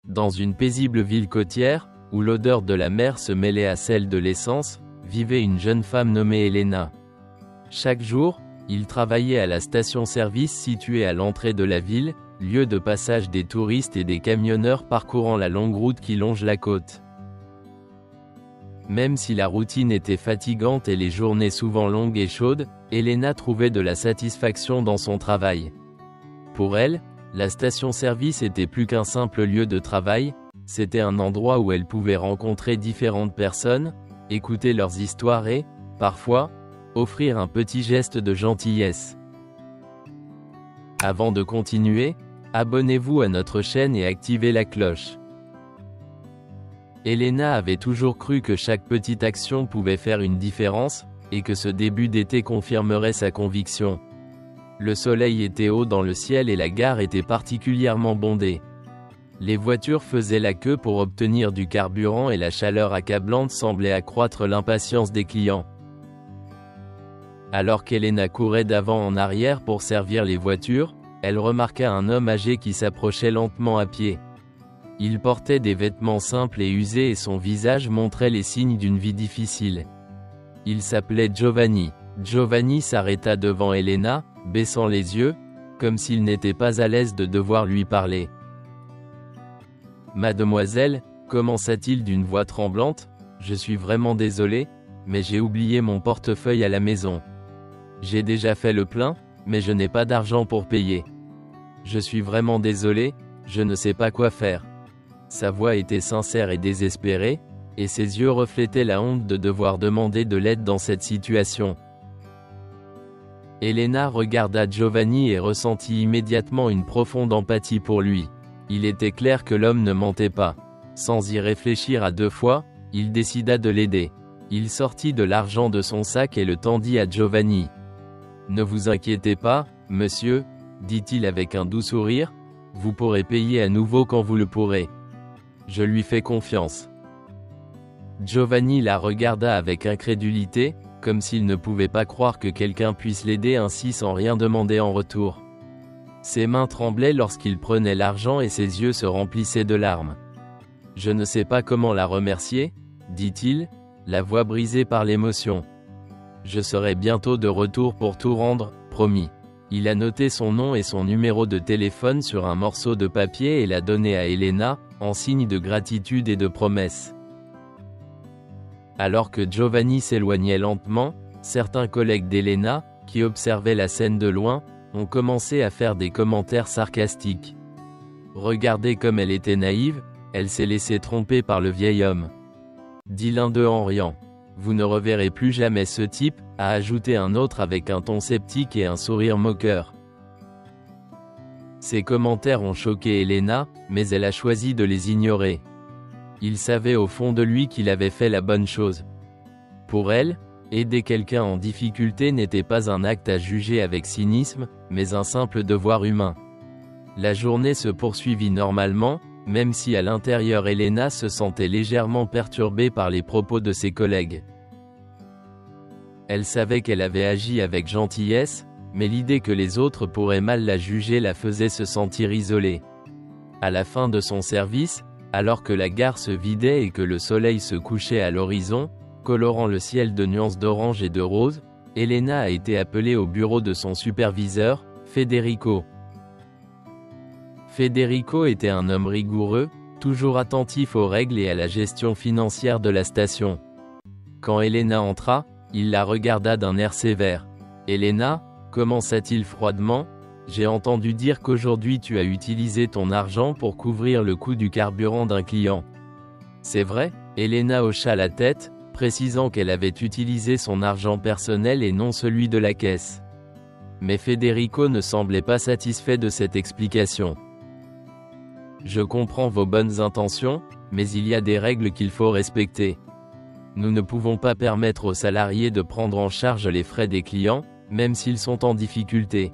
Dans une paisible ville côtière, où l'odeur de la mer se mêlait à celle de l'essence, vivait une jeune femme nommée Elena. Chaque jour, il travaillait à la station-service située à l'entrée de la ville, lieu de passage des touristes et des camionneurs parcourant la longue route qui longe la côte. Même si la routine était fatigante et les journées souvent longues et chaudes, Elena trouvait de la satisfaction dans son travail. Pour elle, la station-service était plus qu'un simple lieu de travail, c'était un endroit où elle pouvait rencontrer différentes personnes, écouter leurs histoires et, parfois, offrir un petit geste de gentillesse. Avant de continuer, abonnez-vous à notre chaîne et activez la cloche. Elena avait toujours cru que chaque petite action pouvait faire une différence, et que ce début d'été confirmerait sa conviction. Le soleil était haut dans le ciel et la gare était particulièrement bondée. Les voitures faisaient la queue pour obtenir du carburant et la chaleur accablante semblait accroître l'impatience des clients. Alors qu'Elena courait d'avant en arrière pour servir les voitures, elle remarqua un homme âgé qui s'approchait lentement à pied. Il portait des vêtements simples et usés et son visage montrait les signes d'une vie difficile. Il s'appelait Giovanni. Giovanni s'arrêta devant Elena, baissant les yeux, comme s'il n'était pas à l'aise de devoir lui parler. « Mademoiselle, » commença-t-il d'une voix tremblante, « je suis vraiment désolé, mais j'ai oublié mon portefeuille à la maison. J'ai déjà fait le plein, mais je n'ai pas d'argent pour payer. Je suis vraiment désolé, je ne sais pas quoi faire. » Sa voix était sincère et désespérée, et ses yeux reflétaient la honte de devoir demander de l'aide dans cette situation. Elena regarda Giovanni et ressentit immédiatement une profonde empathie pour lui. Il était clair que l'homme ne mentait pas. Sans y réfléchir à deux fois, il décida de l'aider. Il sortit de l'argent de son sac et le tendit à Giovanni. « Ne vous inquiétez pas, monsieur, » dit-il avec un doux sourire, « vous pourrez payer à nouveau quand vous le pourrez. Je lui fais confiance. » Giovanni la regarda avec incrédulité, comme s'il ne pouvait pas croire que quelqu'un puisse l'aider ainsi sans rien demander en retour. Ses mains tremblaient lorsqu'il prenait l'argent et ses yeux se remplissaient de larmes. « Je ne sais pas comment la remercier, » dit-il, la voix brisée par l'émotion. « Je serai bientôt de retour pour tout rendre, promis. » Il a noté son nom et son numéro de téléphone sur un morceau de papier et l'a donné à Elena, en signe de gratitude et de promesse. Alors que Giovanni s'éloignait lentement, certains collègues d'Elena, qui observaient la scène de loin, ont commencé à faire des commentaires sarcastiques. Regardez comme elle était naïve, elle s'est laissée tromper par le vieil homme. Dit l'un d'eux en riant. Vous ne reverrez plus jamais ce type, a ajouté un autre avec un ton sceptique et un sourire moqueur. Ces commentaires ont choqué Elena, mais elle a choisi de les ignorer. Il savait au fond de lui qu'il avait fait la bonne chose. Pour elle, aider quelqu'un en difficulté n'était pas un acte à juger avec cynisme, mais un simple devoir humain. La journée se poursuivit normalement, même si à l'intérieur Elena se sentait légèrement perturbée par les propos de ses collègues. Elle savait qu'elle avait agi avec gentillesse, mais l'idée que les autres pourraient mal la juger la faisait se sentir isolée. À la fin de son service, alors que la gare se vidait et que le soleil se couchait à l'horizon, colorant le ciel de nuances d'orange et de rose, Elena a été appelée au bureau de son superviseur, Federico. Federico était un homme rigoureux, toujours attentif aux règles et à la gestion financière de la station. Quand Elena entra, il la regarda d'un air sévère. « Elena » commença-t-il froidement, « j'ai entendu dire qu'aujourd'hui tu as utilisé ton argent pour couvrir le coût du carburant d'un client. C'est vrai ?» Elena hocha la tête, précisant qu'elle avait utilisé son argent personnel et non celui de la caisse. Mais Federico ne semblait pas satisfait de cette explication. Je comprends vos bonnes intentions, mais il y a des règles qu'il faut respecter. Nous ne pouvons pas permettre aux salariés de prendre en charge les frais des clients, même s'ils sont en difficulté.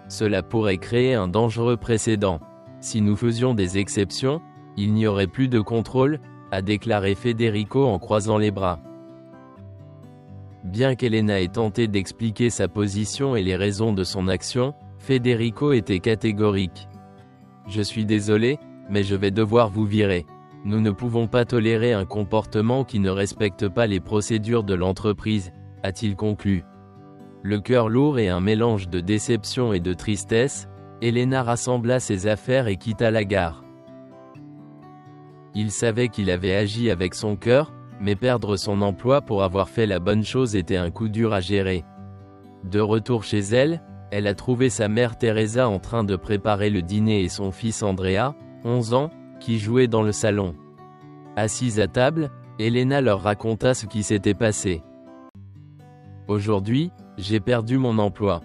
Cela pourrait créer un dangereux précédent. Si nous faisions des exceptions, il n'y aurait plus de contrôle, a déclaré Federico en croisant les bras. Bien qu'Elena ait tenté d'expliquer sa position et les raisons de son action, Federico était catégorique. « Je suis désolé, mais je vais devoir vous virer. Nous ne pouvons pas tolérer un comportement qui ne respecte pas les procédures de l'entreprise, a-t-il conclu. Le cœur lourd et un mélange de déception et de tristesse, Elena rassembla ses affaires et quitta la gare. Il savait qu'il avait agi avec son cœur, mais perdre son emploi pour avoir fait la bonne chose était un coup dur à gérer. De retour chez elle, elle a trouvé sa mère Teresa en train de préparer le dîner et son fils Andrea, 11 ans, qui jouait dans le salon. Assise à table, Elena leur raconta ce qui s'était passé. « Aujourd'hui, j'ai perdu mon emploi »,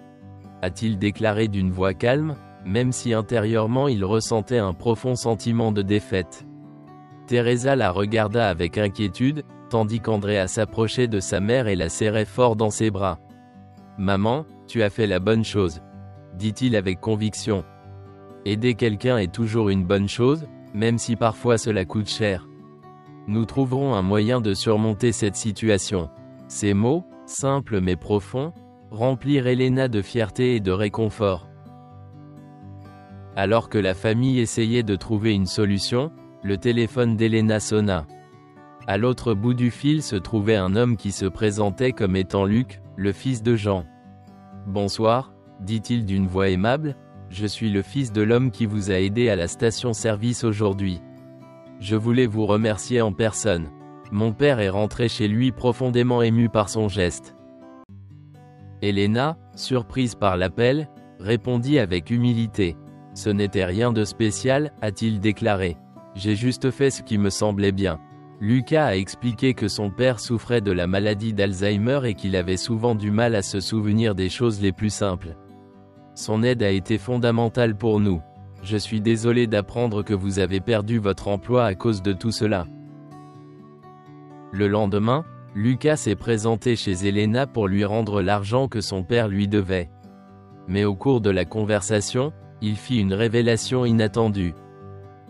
a-t-il déclaré d'une voix calme, même si intérieurement il ressentait un profond sentiment de défaite. Teresa la regarda avec inquiétude, tandis qu'Andrea s'approchait de sa mère et la serrait fort dans ses bras. « Maman, tu as fait la bonne chose », dit-il avec conviction. Aider quelqu'un est toujours une bonne chose, même si parfois cela coûte cher. Nous trouverons un moyen de surmonter cette situation. Ces mots, simples mais profonds, remplirent Elena de fierté et de réconfort. Alors que la famille essayait de trouver une solution, le téléphone d'Elena sonna. À l'autre bout du fil se trouvait un homme qui se présentait comme étant Luc, le fils de Jean. « Bonsoir, dit-il d'une voix aimable, je suis le fils de l'homme qui vous a aidé à la station-service aujourd'hui. Je voulais vous remercier en personne. Mon père est rentré chez lui profondément ému par son geste. » Elena, surprise par l'appel, répondit avec humilité. « Ce n'était rien de spécial, a-t-il déclaré. J'ai juste fait ce qui me semblait bien. » Lucas a expliqué que son père souffrait de la maladie d'Alzheimer et qu'il avait souvent du mal à se souvenir des choses les plus simples. Son aide a été fondamentale pour nous. Je suis désolé d'apprendre que vous avez perdu votre emploi à cause de tout cela. Le lendemain, Lucas s'est présenté chez Elena pour lui rendre l'argent que son père lui devait. Mais au cours de la conversation, il fit une révélation inattendue.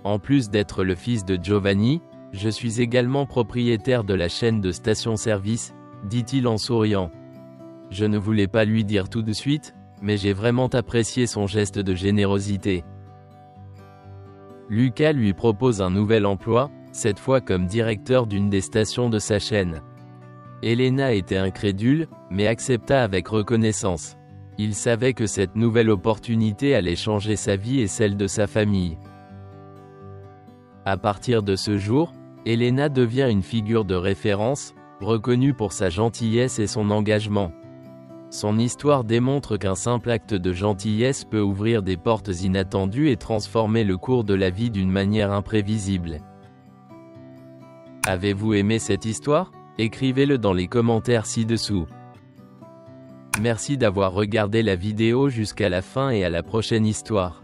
En plus d'être le fils de Giovanni, je suis également propriétaire de la chaîne de stations-service, dit-il en souriant. Je ne voulais pas lui dire tout de suite, mais j'ai vraiment apprécié son geste de générosité. Lucas lui propose un nouvel emploi, cette fois comme directeur d'une des stations de sa chaîne. Elena était incrédule, mais accepta avec reconnaissance. Il savait que cette nouvelle opportunité allait changer sa vie et celle de sa famille. À partir de ce jour, Elena devient une figure de référence, reconnue pour sa gentillesse et son engagement. Son histoire démontre qu'un simple acte de gentillesse peut ouvrir des portes inattendues et transformer le cours de la vie d'une manière imprévisible. Avez-vous aimé cette histoire? Écrivez-le dans les commentaires ci-dessous. Merci d'avoir regardé la vidéo jusqu'à la fin et à la prochaine histoire.